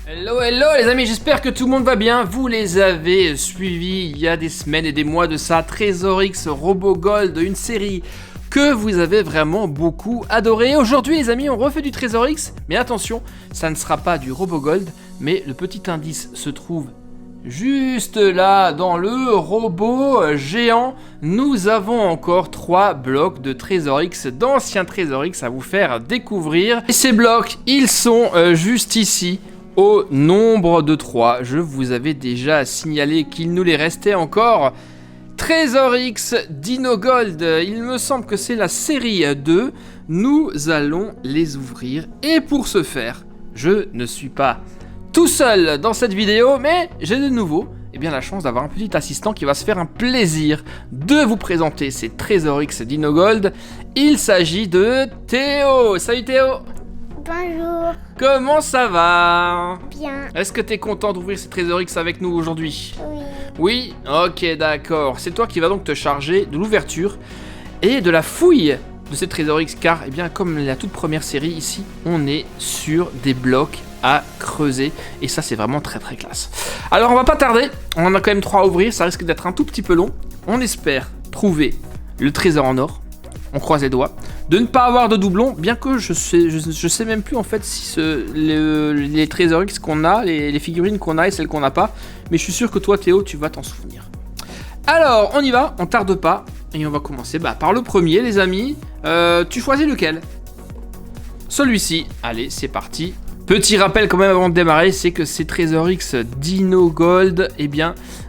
Hello, hello les amis, j'espère que tout le monde va bien. Vous les avez suivis il y a des semaines et des mois de ça. Trésor-X Robogold, une série que vous avez vraiment beaucoup adoré. Aujourd'hui les amis, on refait du Trésor-X, mais attention, ça ne sera pas du Robogold, mais le petit indice se trouve juste là, dans le robot géant. Nous avons encore 3 blocs de Trésor-X, d'anciens Trésor-X à vous faire découvrir. Et ces blocs, ils sont juste ici. Au nombre de 3, je vous avais déjà signalé qu'il nous les restait encore. Trésor-X Dino-Gold, il me semble que c'est la série 2. Nous allons les ouvrir. Et pour ce faire, je ne suis pas tout seul dans cette vidéo, mais j'ai de nouveau la chance d'avoir un petit assistant qui va se faire un plaisir de vous présenter ces Trésor-X Dino-Gold. Il s'agit de Théo. Salut Théo. Bonjour. Comment ça va? Bien. Est-ce que t'es content d'ouvrir ces Trésor-X avec nous aujourd'hui? Oui. Oui? Ok, d'accord. C'est toi qui vas donc te charger de l'ouverture et de la fouille de ces Trésor-X, car, comme la toute première série ici, on est sur des blocs à creuser, et ça c'est vraiment très très classe. Alors on va pas tarder, on en a quand même 3 à ouvrir, ça risque d'être un tout petit peu long. On espère trouver le trésor en or. On croise les doigts. De ne pas avoir de doublons, bien que je sais même plus en fait si les Trésor X qu'on a, les figurines qu'on a et celles qu'on n'a pas. Mais je suis sûr que toi Théo, tu vas t'en souvenir. Alors, on y va, on tarde pas. Et on va commencer par le premier les amis. Tu choisis lequel? Celui-ci. Allez, c'est parti. Petit rappel quand même avant de démarrer, c'est que ces Trésor X Dino-Gold,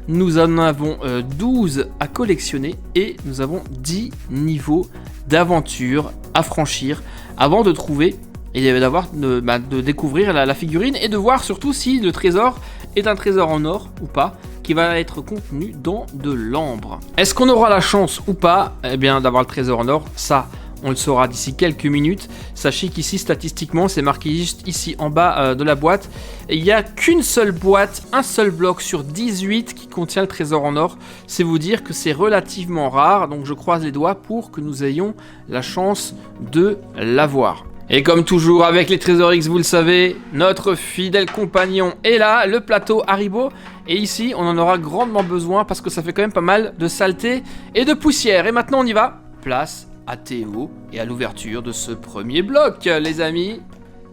nous en avons 12 à collectionner et nous avons 10 niveaux d'aventure à franchir avant de trouver et de découvrir la figurine et de voir surtout si le trésor est un trésor en or ou pas, qui va être contenu dans de l'ambre. Est-ce qu'on aura la chance ou pas d'avoir le trésor en or? Ça, on le saura d'ici quelques minutes. Sachez qu'ici, statistiquement, c'est marqué juste ici en bas de la boîte. Il n'y a qu'une seule boîte, un seul bloc sur 18 qui contient le trésor en or. C'est vous dire que c'est relativement rare. Donc je croise les doigts pour que nous ayons la chance de l'avoir. Et comme toujours avec les Trésor X, vous le savez, notre fidèle compagnon est là, le plateau Haribo. Et ici, on en aura grandement besoin parce que ça fait quand même pas mal de saleté et de poussière. Et maintenant, on y va. Place à Théo et à l'ouverture de ce premier bloc, les amis.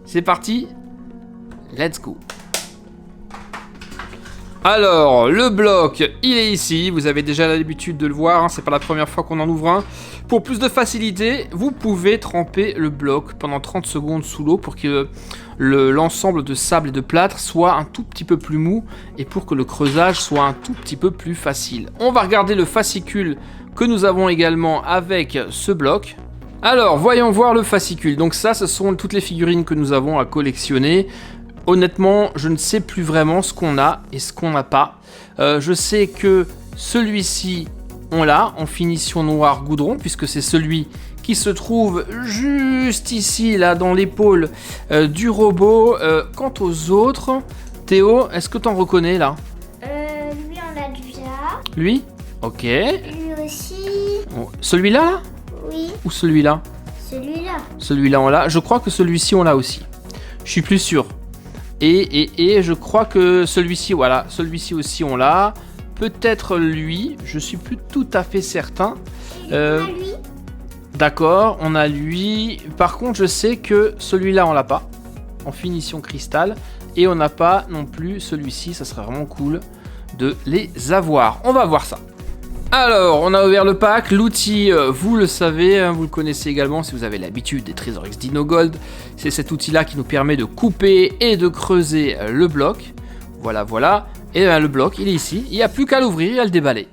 C'est parti, let's go. Alors, le bloc, il est ici. Vous avez déjà l'habitude de le voir, hein, c'est pas la première fois qu'on en ouvre un. Pour plus de facilité, vous pouvez tremper le bloc pendant 30 secondes sous l'eau pour que l'ensemble de sable et de plâtre soit un tout petit peu plus mou et pour que le creusage soit un tout petit peu plus facile. On va regarder le fascicule que nous avons également avec ce bloc. Alors, voyons voir le fascicule. Donc ça, ce sont toutes les figurines que nous avons à collectionner. Honnêtement, je ne sais plus vraiment ce qu'on a et ce qu'on n'a pas. Je sais que celui-ci, on l'a en finition noir goudron, puisque c'est celui qui se trouve juste ici, là, dans l'épaule du robot. Quant aux autres, Théo, est-ce que tu en reconnais, là? Lui, on l'a déjà. Lui? Ok. Lui aussi. Oh, celui-là? Oui. Ou celui-là? Celui-là. Celui-là, on l'a. Je crois que celui-ci, on l'a aussi. Je suis plus sûr. Et je crois que celui-ci, voilà, celui-ci aussi on l'a. Peut-être lui, je suis plus tout à fait certain. On a lui. D'accord, on a lui. Par contre, je sais que celui-là on l'a pas, en finition cristal. Et on n'a pas non plus celui-ci, ça serait vraiment cool de les avoir. On va voir ça. Alors, on a ouvert le pack, l'outil, vous le savez, hein, vous le connaissez également si vous avez l'habitude des Trésor X Dino-Gold. C'est cet outil-là qui nous permet de couper et de creuser le bloc. Voilà, voilà. Et le bloc, il est ici. Il n'y a plus qu'à l'ouvrir et à le déballer.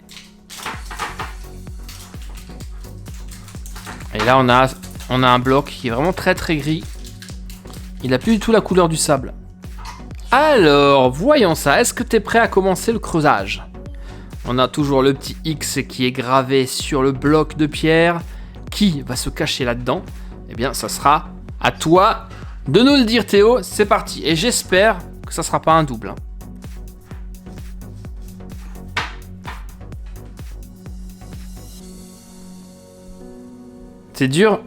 Et là, on a un bloc qui est vraiment très très gris. Il n'a plus du tout la couleur du sable. Alors, voyons ça. Est-ce que tu es prêt à commencer le creusage ? On a toujours le petit X qui est gravé sur le bloc de pierre. Qui va se cacher là-dedans? Ça sera à toi de nous le dire, Théo. C'est parti. Et j'espère que ça sera pas un double. C'est dur.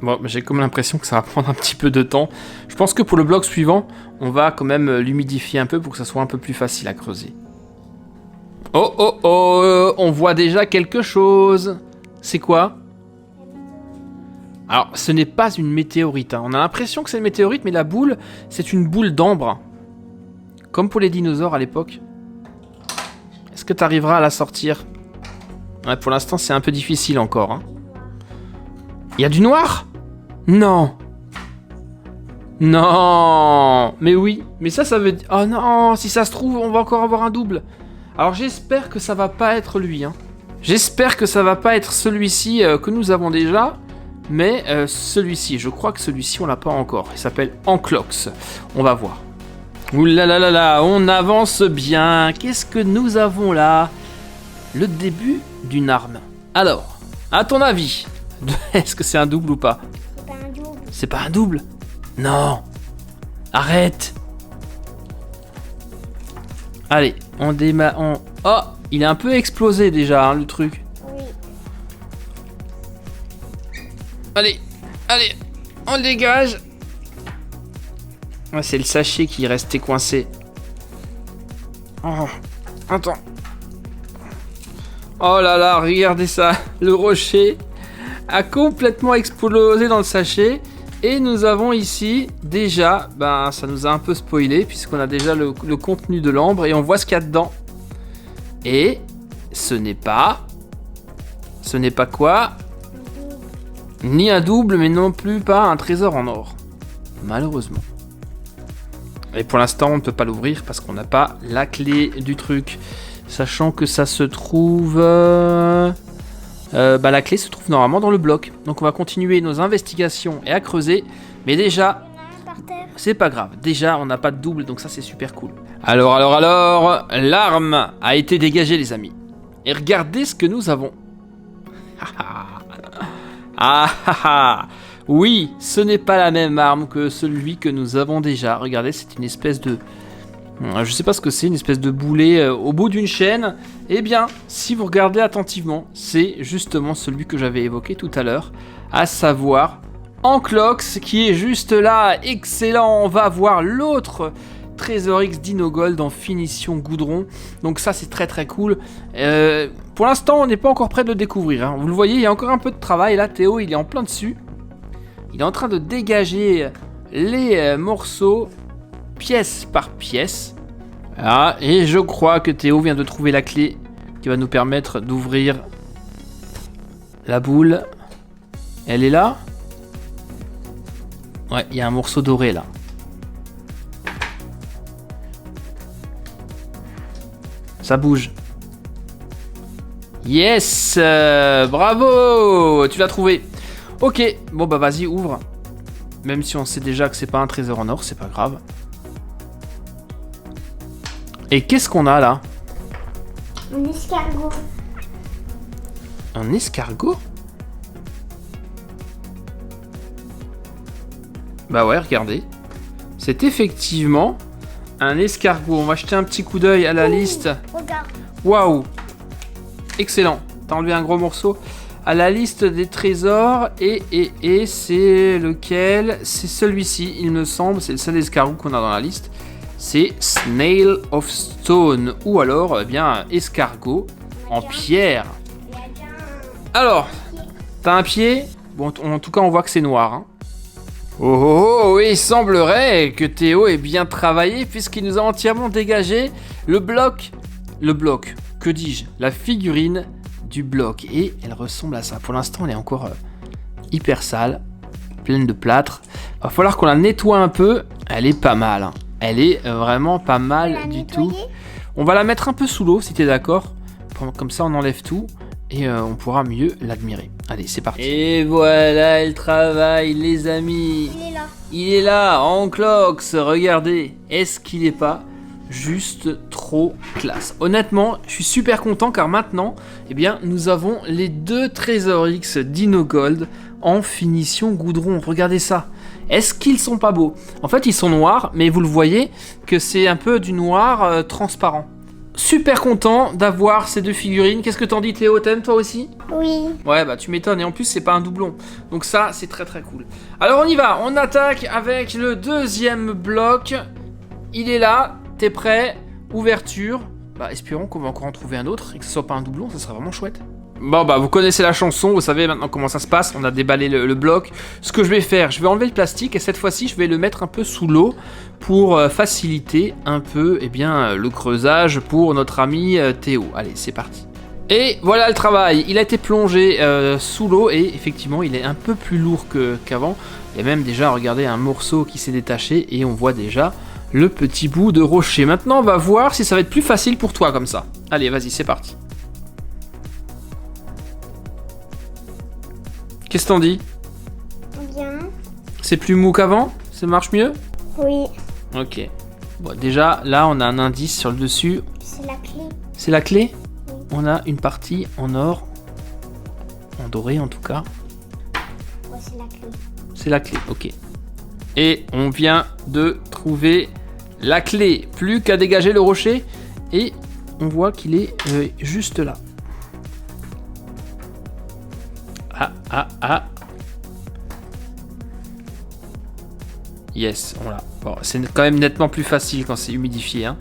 Bon, j'ai comme l'impression que ça va prendre un petit peu de temps. Je pense que pour le bloc suivant, on va quand même l'humidifier un peu pour que ça soit un peu plus facile à creuser. Oh oh oh, on voit déjà quelque chose. C'est quoi? Alors, ce n'est pas une météorite. Hein. On a l'impression que c'est une météorite, mais la boule, c'est une boule d'ambre. Comme pour les dinosaures à l'époque. Est-ce que tu arriveras à la sortir? Ouais, pour l'instant, c'est un peu difficile encore. Hein. Il y a du noir? Non. Non. Mais oui. Mais ça veut dire... Oh non, si ça se trouve, on va encore avoir un double. Alors, j'espère que ça va pas être lui. Hein. J'espère que ça va pas être celui-ci que nous avons déjà. Mais celui-ci, je crois que celui-ci, on l'a pas encore. Il s'appelle Anclox. On va voir. Ouh là là là là, on avance bien. Qu'est-ce que nous avons là? Le début d'une arme. Alors, à ton avis, est-ce que c'est un double ou pas? C'est pas un double. C'est pas un double? Non. Arrête. Allez, on démarre. Oh, il est un peu explosé déjà, hein, le truc. Oui. Allez, allez, on le dégage. Ouais, c'est le sachet qui est resté coincé. Oh, attends. Oh là là, regardez ça. Le rocher a complètement explosé dans le sachet. Et nous avons ici déjà, ben ça nous a un peu spoilé puisqu'on a déjà le contenu de l'ambre et on voit ce qu'il y a dedans. Et ce n'est pas quoi? Ni un double, mais non plus pas un trésor en or. Malheureusement. Et pour l'instant, on ne peut pas l'ouvrir parce qu'on n'a pas la clé du truc. Sachant que ça se trouve... la clé se trouve normalement dans le bloc. Donc on va continuer nos investigations et à creuser. Mais déjà, c'est pas grave. Déjà, on n'a pas de double, donc ça c'est super cool. Alors, l'arme a été dégagée, les amis. Et regardez ce que nous avons. Oui, ce n'est pas la même arme que celui que nous avons déjà. Regardez, c'est une espèce de... Je sais pas ce que c'est, une espèce de boulet au bout d'une chaîne. Eh bien, si vous regardez attentivement, c'est justement celui que j'avais évoqué tout à l'heure, à savoir Anclox, qui est juste là. Excellent, on va voir l'autre Trésor X Dino Gold en finition goudron. Donc ça, c'est très très cool. Pour l'instant, on n'est pas encore prêt de le découvrir. Hein. Vous le voyez, il y a encore un peu de travail. Là, Théo, il est en plein dessus. Il est en train de dégager les morceaux pièce par pièce. Ah, et je crois que Théo vient de trouver la clé qui va nous permettre d'ouvrir la boule. Elle est là? Ouais, il y a un morceau doré là. Ça bouge. Yes, bravo, tu l'as trouvé. Ok, bon bah vas-y, ouvre. Même si on sait déjà que c'est pas un trésor en or, c'est pas grave. Et qu'est-ce qu'on a là? Un escargot. Un escargot? Bah ouais, regardez. C'est effectivement un escargot. On va jeter un petit coup d'œil à la liste. Regarde. Waouh! Excellent. T'as enlevé un gros morceau. À la liste des trésors. Et c'est lequel? C'est celui-ci, il me semble. C'est le seul escargot qu'on a dans la liste. C'est Snail of Stone. Ou alors, eh bien, escargot en pierre. Alors, t'as un pied? Bon, en tout cas, on voit que c'est noir. Hein. Oh, il semblerait que Théo ait bien travaillé puisqu'il nous a entièrement dégagé le bloc. Le bloc, que dis-je? La figurine du bloc. Et elle ressemble à ça. Pour l'instant, elle est encore hyper sale, pleine de plâtre. Va falloir qu'on la nettoie un peu. Elle est pas mal. Hein. Elle est vraiment pas mal du tout. On va la mettre un peu sous l'eau si t'es d'accord. Comme ça, on enlève tout. Et on pourra mieux l'admirer. Allez, c'est parti. Et voilà, elle travaille, les amis. Il est là. Il est là, Anclox. Regardez, est-ce qu'il n'est pas juste trop classe? Honnêtement, je suis super content car maintenant, eh bien, nous avons les deux Trésor X Dino Gold en finition goudron. Regardez ça. Est-ce qu'ils sont pas beaux? En fait, ils sont noirs, mais vous le voyez que c'est un peu du noir transparent. super content d'avoir ces deux figurines. Qu'est-ce que t'en dis Théo? T'aimes toi aussi? Oui. Ouais bah tu m'étonnes et en plus c'est pas un doublon. Donc ça c'est très très cool. Alors on y va, on attaque avec le deuxième bloc. Il est là, t'es prêt? Ouverture. Bah espérons qu'on va encore en trouver un autre et que ce soit pas un doublon, ça serait vraiment chouette. Bon bah vous connaissez la chanson, vous savez maintenant comment ça se passe, on a déballé le bloc. Ce que je vais faire, je vais enlever le plastique et cette fois-ci je vais le mettre un peu sous l'eau pour faciliter un peu le creusage pour notre ami Théo. Allez c'est parti. Et voilà le travail, il a été plongé sous l'eau et effectivement il est un peu plus lourd qu'avant. Il y a même déjà, regardez, un morceau qui s'est détaché et on voit déjà le petit bout de rocher. Maintenant on va voir si ça va être plus facile pour toi comme ça. Allez vas-y c'est parti. Qu'est-ce que t'en dis? Bien. C'est plus mou qu'avant? Ça marche mieux? Oui. Ok. Bon, déjà, là, on a un indice sur le dessus. C'est la clé. C'est la clé? Oui. On a une partie en or. En doré, en tout cas. Ouais, c'est la clé. C'est la clé, ok. Et on vient de trouver la clé. Plus qu'à dégager le rocher. Et on voit qu'il est juste là. Ah. Yes, on l'a. Bon, c'est quand même nettement plus facile quand c'est humidifié. Hein.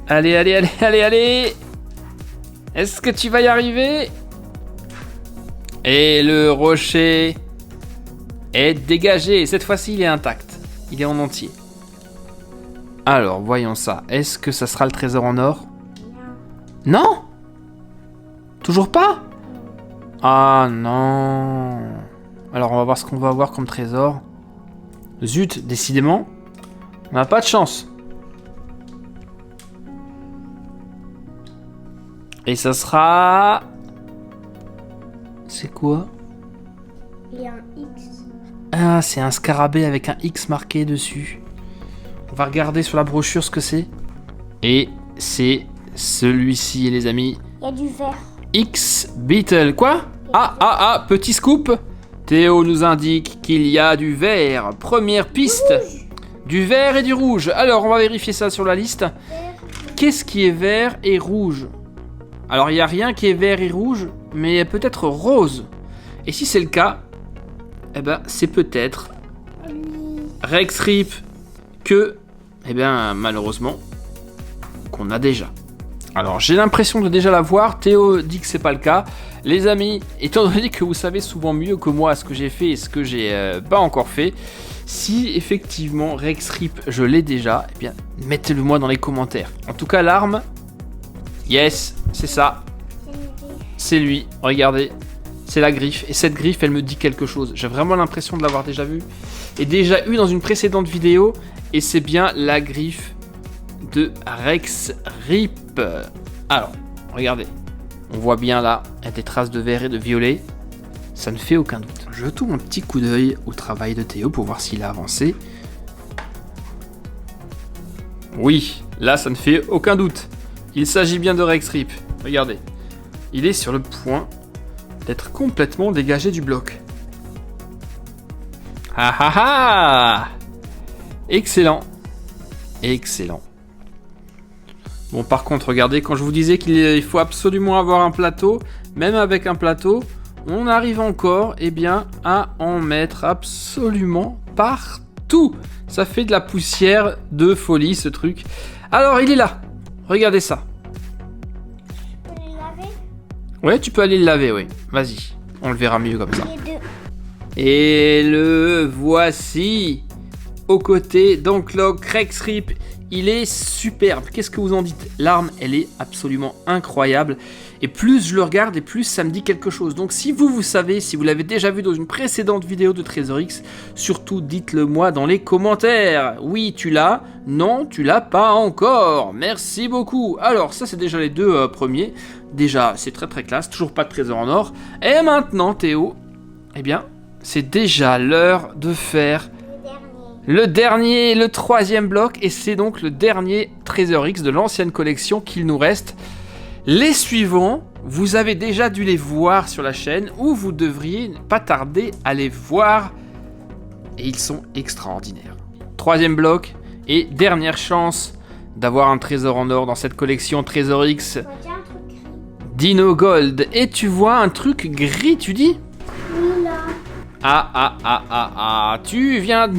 Allez. Est-ce que tu vas y arriver? Et le rocher est dégagé. Cette fois-ci, il est intact. Il est en entier. Alors, voyons ça. Est-ce que ça sera le trésor en or? Non? Toujours pas? Ah non. Alors on va voir ce qu'on va avoir comme trésor. Zut, décidément, on n'a pas de chance. Et ça sera... C'est quoi? Il y a un X. Ah, c'est un scarabée avec un X marqué dessus. On va regarder sur la brochure ce que c'est. Et c'est celui-ci les amis. Il y a du vert. X-Beetle. Quoi? Ah, petit scoop. Théo nous indique qu'il y a du vert. Première piste. Du vert et du rouge. Alors, on va vérifier ça sur la liste. Qu'est-ce qui est vert et rouge? Alors, il n'y a rien qui est vert et rouge, mais peut-être rose. Et si c'est le cas, eh ben, c'est peut-être Rex Rip que, malheureusement, qu'on a déjà. Alors, j'ai l'impression de déjà l'avoir. Théo dit que c'est pas le cas. Les amis, étant donné que vous savez souvent mieux que moi ce que j'ai fait et ce que j'ai pas encore fait, si effectivement Rex Rip je l'ai déjà, eh bien, mettez-le moi dans les commentaires. En tout cas, l'arme, yes, c'est ça. C'est lui, regardez. C'est la griffe. Et cette griffe, elle me dit quelque chose. J'ai vraiment l'impression de l'avoir déjà vue. Et déjà eu dans une précédente vidéo. Et c'est bien la griffe de Rex Rip. Alors, regardez. On voit bien là des traces de vert et de violet. Ça ne fait aucun doute. Jetons un petit coup d'œil au travail de Théo pour voir s'il a avancé. Oui, là ça ne fait aucun doute. Il s'agit bien de Rex Rip. Regardez. Il est sur le point d'être complètement dégagé du bloc. Ah. Excellent. Bon, par contre, regardez, quand je vous disais qu'il faut absolument avoir un plateau, même avec un plateau, on arrive encore à en mettre absolument partout. Ça fait de la poussière de folie, ce truc. Alors, il est là. Regardez ça. Je peux les laver? Ouais, tu peux aller le laver, oui. Vas-y, on le verra mieux comme ça. Les deux. Et le voici aux côtés d'Unclock Rex Rip. Il est superbe. Qu'est-ce que vous en dites? L'arme, elle est absolument incroyable. Et plus je le regarde, et plus ça me dit quelque chose. Donc si vous savez, si vous l'avez déjà vu dans une précédente vidéo de Trésor X, surtout dites-le moi dans les commentaires. Oui, tu l'as. Non, tu l'as pas encore. Merci beaucoup. Alors ça, c'est déjà les deux premiers. Déjà, c'est très très classe. Toujours pas de trésor en or. Et maintenant, Théo, c'est déjà l'heure de faire le dernier, le troisième bloc, et c'est donc le dernier Trésor X de l'ancienne collection qu'il nous reste. Les suivants, vous avez déjà dû les voir sur la chaîne, ou vous devriez pas tarder à les voir, et ils sont extraordinaires. Troisième bloc, et dernière chance d'avoir un trésor en or dans cette collection Trésor X Moi, j'ai un truc gris. Dino Gold. Et tu vois un truc gris, tu dis? Oui, là. Tu viens de...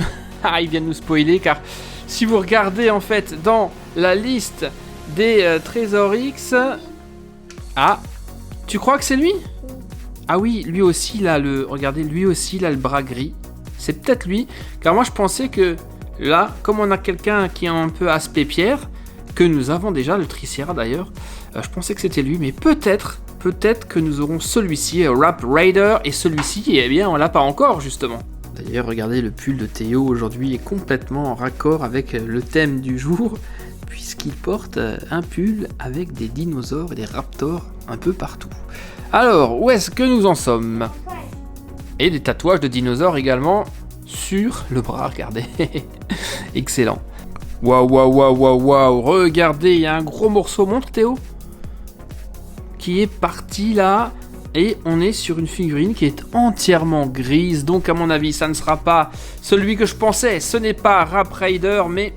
il vient de nous spoiler, car si vous regardez en fait dans la liste des Trésor X... Ah, tu crois que c'est lui? Ah oui, lui aussi, là, regardez, lui aussi, là, le bras gris. C'est peut-être lui, car moi je pensais que là, comme on a quelqu'un qui a un peu aspect pierre, que nous avons déjà, le Tricera d'ailleurs, je pensais que c'était lui, mais peut-être que nous aurons celui-ci, Rap Raider, et celui-ci, eh bien, on l'a pas encore, justement. D'ailleurs, regardez, le pull de Théo aujourd'hui est complètement en raccord avec le thème du jour, puisqu'il porte un pull avec des dinosaures et des raptors un peu partout. Alors, où est-ce que nous en sommes? Et des tatouages de dinosaures également sur le bras, regardez. Excellent. Waouh. Regardez, il y a un gros morceau, montre Théo, qui est parti là. Et on est sur une figurine qui est entièrement grise. Donc à mon avis, ça ne sera pas celui que je pensais. Ce n'est pas Rap Raider, mais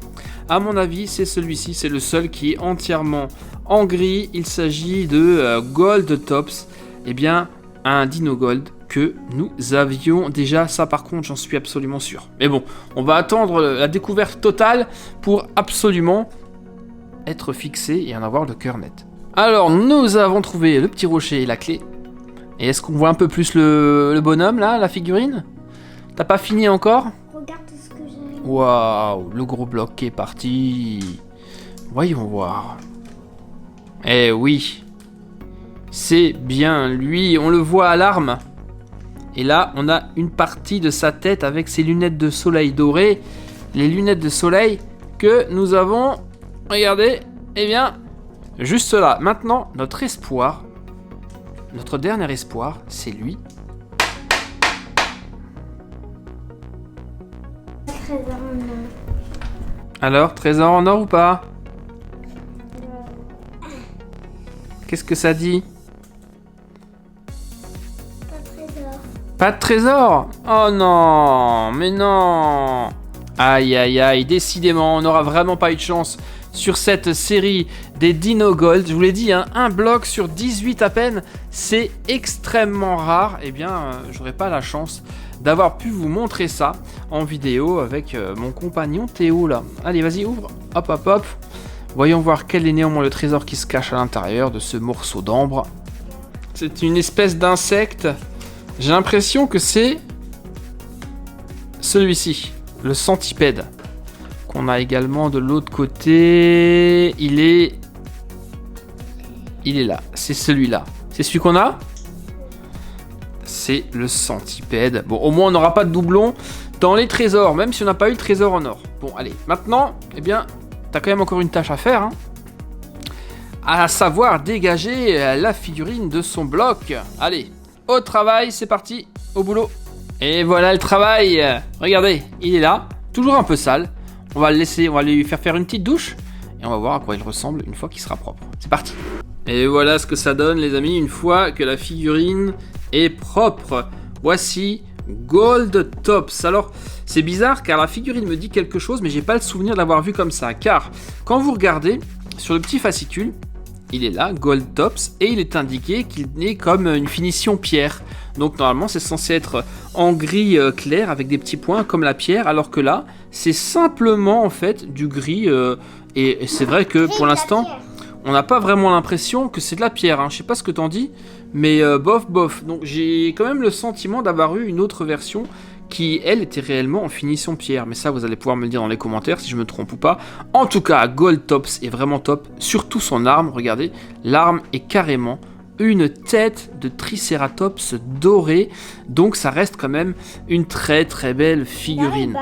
à mon avis, c'est celui-ci. C'est le seul qui est entièrement en gris. Il s'agit de Gold Tops. Eh bien, un Dino Gold que nous avions déjà. Ça, par contre, j'en suis absolument sûr. Mais bon, on va attendre la découverte totale pour absolument être fixé et en avoir le cœur net. Alors, nous avons trouvé le petit rocher et la clé. Et est-ce qu'on voit un peu plus le bonhomme, là, la figurine? T'as pas fini encore? Regarde tout ce que j'ai. Waouh, le gros bloc qui est parti. Voyons voir. Eh oui. C'est bien lui, on le voit à l'arme. Et là, on a une partie de sa tête avec ses lunettes de soleil dorées. Les lunettes de soleil que nous avons, regardez, eh bien, juste là. Maintenant, notre espoir, notre dernier espoir, c'est lui. Trésor en or. Alors, trésor en or ou pas? Qu'est-ce que ça dit? Pas de trésor. Pas de trésor? Oh non, mais non. Aïe, décidément, on n'aura vraiment pas eu de chance sur cette série des Dino Gold. Je vous l'ai dit, hein, un bloc sur 18 à peine, c'est extrêmement rare. Eh bien, j'aurais pas la chance d'avoir pu vous montrer ça en vidéo avec mon compagnon Théo là. Allez, vas-y, ouvre. Hop. Voyons voir quel est néanmoins le trésor qui se cache à l'intérieur de ce morceau d'ambre. C'est une espèce d'insecte. J'ai l'impression que c'est celui-ci, le centipède, qu'on a également de l'autre côté. Il est là, c'est celui-là. C'est celui qu'on a? C'est le centipède. Bon, au moins on n'aura pas de doublon dans les trésors, même si on n'a pas eu le trésor en or. Bon, allez, maintenant, eh bien, t'as quand même encore une tâche à faire, hein, à savoir dégager la figurine de son bloc. Allez, au travail, c'est parti, au boulot. Et voilà le travail. Regardez, il est là, toujours un peu sale. On va le laisser, on va lui faire une petite douche et on va voir à quoi il ressemble une fois qu'il sera propre. C'est parti. Et voilà ce que ça donne, les amis, une fois que la figurine est propre. Voici Gold Tops. Alors, c'est bizarre car la figurine me dit quelque chose, mais j'ai pas le souvenir de l'avoir vu comme ça. Car quand vous regardez sur le petit fascicule, il est là, Gold Tops, et il est indiqué qu'il est comme une finition pierre. Donc normalement c'est censé être en gris clair avec des petits points comme la pierre, alors que là c'est simplement en fait du gris et c'est vrai que pour l'instant on n'a pas vraiment l'impression que c'est de la pierre, hein. Je sais pas ce que t'en dis, mais bof. Donc j'ai quand même le sentiment d'avoir eu une autre version qui, elle, était réellement en finition pierre. Mais ça, vous allez pouvoir me le dire dans les commentaires si je me trompe ou pas. En tout cas, Gold Tops est vraiment top. Surtout son arme, regardez. L'arme est carrément une tête de Triceratops dorée. Donc ça reste quand même une très belle figurine.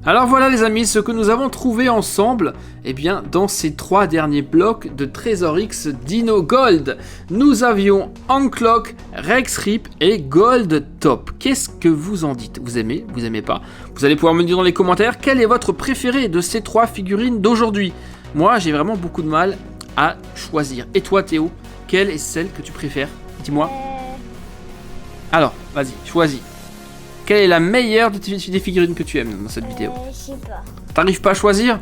Alors voilà les amis, ce que nous avons trouvé ensemble, eh bien, dans ces 3 derniers blocs de Trésor X Dino Gold. Nous avions Anklock, Rex Rip et Gold Top. Qu'est-ce que vous en dites? Vous aimez? Vous aimez pas? Vous allez pouvoir me dire dans les commentaires quel est votre préféré de ces 3 figurines d'aujourd'hui. Moi, j'ai vraiment beaucoup de mal à choisir. Et toi Théo, quelle est celle que tu préfères? Dis-moi. Alors, vas-y, choisis. Quelle est la meilleure des figurines que tu aimes dans cette vidéo? Je sais pas. T'arrives pas à choisir?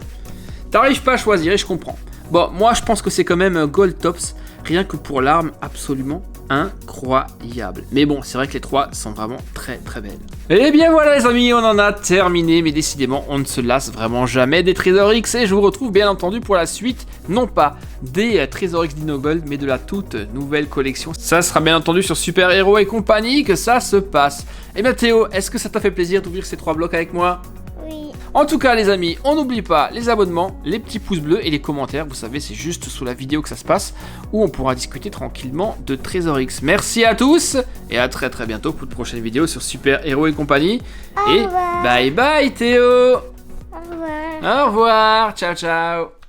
T'arrives pas à choisir et je comprends. Bon, moi je pense que c'est quand même Gold Tops, rien que pour l'arme absolument incroyable. Mais bon, c'est vrai que les 3 sont vraiment très très belles. Et bien voilà les amis, on en a terminé, mais décidément on ne se lasse vraiment jamais des Trésors X et je vous retrouve bien entendu pour la suite, non pas des Trésors X Dino Gold, mais de la toute nouvelle collection. Ça sera bien entendu sur Super Héros et compagnie que ça se passe. Et bien Théo, est-ce que ça t'a fait plaisir d'ouvrir ces 3 blocs avec moi ? Oui. En tout cas les amis, on n'oublie pas les abonnements, les petits pouces bleus et les commentaires, vous savez c'est juste sous la vidéo que ça se passe, où on pourra discuter tranquillement de Trésor X. Merci à tous, et à très très bientôt pour de prochaines vidéos sur Super Héros et compagnie. Au Et revoir. bye bye Théo. Au revoir. Au revoir, ciao ciao.